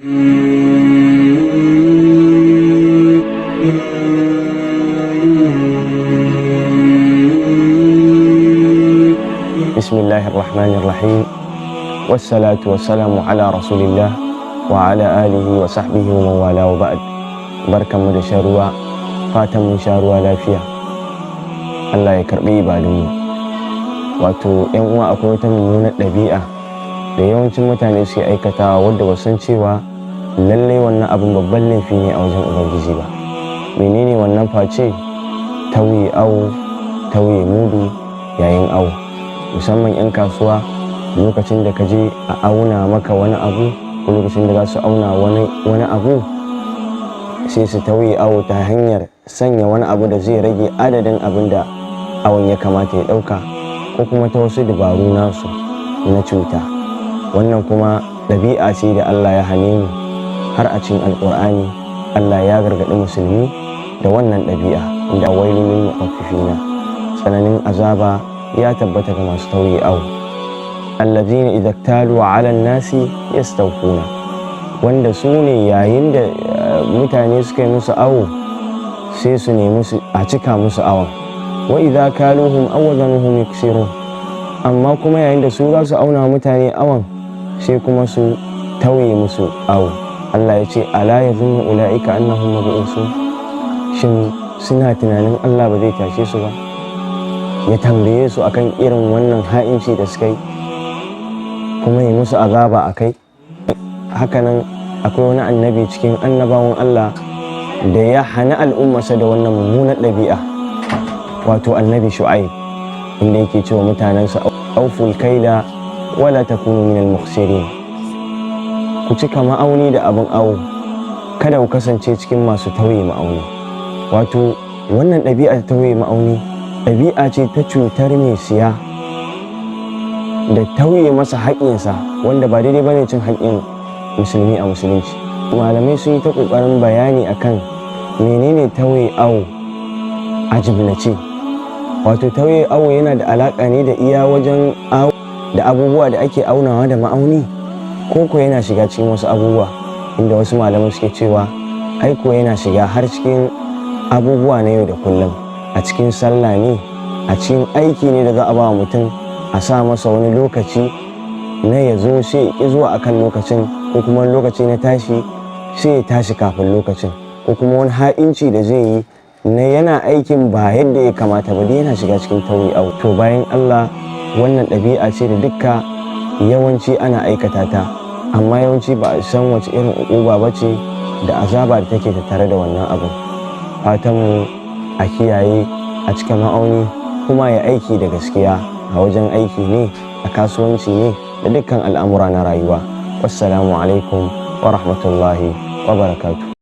بسم الله الرحمن الرحيم والصلاة والسلام على رسول الله وعلى آله وصحبه ومن والاه وبعد. barkanmu da shan ruwa, fatan mun sha ruwa lafiya. Allah ya karbi ibadunmu. Wato yan uwa, akwai wata mummunar ɗabi'a da yawancin mutane suke aikatawa wadda ba san cewa lallai wannan abin babban laifi ne a wajen ubangiji ba. Menene wannan face? Tauye awo, tauye mudu yayin awo. Musamman 'yan kasuwa, lokacin da ka je a auna maka wani abu ko lokacin da za su auna wani abu, sai su tauye awo ta hanyar sanya wani abu da zai rage adadin abin da awon ya kamata ya ɗauka, ko kuma ta wasu dabaru nasu na cuta. Wannan kuma ɗabi'a ce da Allah ya hane mu. Har a cikin alƙur'ani Allah ya gargaɗi musulmi da wannan ɗabi'a, inda wailul lil mutaffifina, tsananin azaba ya tabbata ga masu tauye awo. Allazina idza iktalu ala nasi yastawfuna, wanda su ne yayin da mutane suka yi musu awo sai su nemi a cika musu awon. Wa idza kaluhum aw wazanuhum yuksirun, amma kuma yayin da su za su auna mutane awon sai kuma su tauye musu awo. Allah ya ce ala yazunnu ulaika annahum mab'usun, shin suna tunanin Allah ba zai tashe su ba, ya tambaye su akan irin wannan ha'inci da suka yi, kuma yi musu azaba a kai? Hakanan akwai wani annabi cikin annabawan Allah da ya hana al'ummarsa da wannan mummunar ɗabi'a, wato annabi Shu'aib, inda yake cewa mutanensa auful kaila wala takunu minal mukhsirin. Ku cika ma'auni da abin awo, kada ku kasance cikin masu tauye ma'auni. Wato wannan ɗabi'a ta tauye ma'auni ɗabi'a ce ta cutar mai siya da tauye masa haƙƙinsa, wanda ba daidai bane cin haƙƙin musulmi a musulunci. Malamai sun yi ta ƙoƙarin bayani akan menene tauye awo a jimlace. Wato tauye awo yana da alaƙa ne da iya wajen awo da abubuwa da ake aunawa da ma'auni, ko yana shiga cikin wasu abubuwa, inda wasu malamai suke cewa aiko yana shiga har cikin abubuwa na yau da kullum. A cikin sallah ne, a cikin aiki ne da za a ba wa mutum a sa masa wani lokaci na ya zo sai ya zuwa akan lokacin, ko kuma lokaci na tashi sai ya tashi kafin lokacin, ko kuma wani ha'inci da zai yi na yana aikin ba yadda ya kamata ba, yana shiga cikin tauye awo. To bayan Allah, wannan ɗabi'a ce da dukka yawanci ana aikata ta, amma yawanci ba a san wace irin uquba ba ce da azaba da take tattare da wannan abin. Fatanmu a kiyaye, a cika ma'auni, kuma ya aiki da gaskiya a wajen aiki ne, a kasuwanci ne, da dukkan al'amura na rayuwa. Wassalamu alaikum wa rahmatullahi wa barakatuh.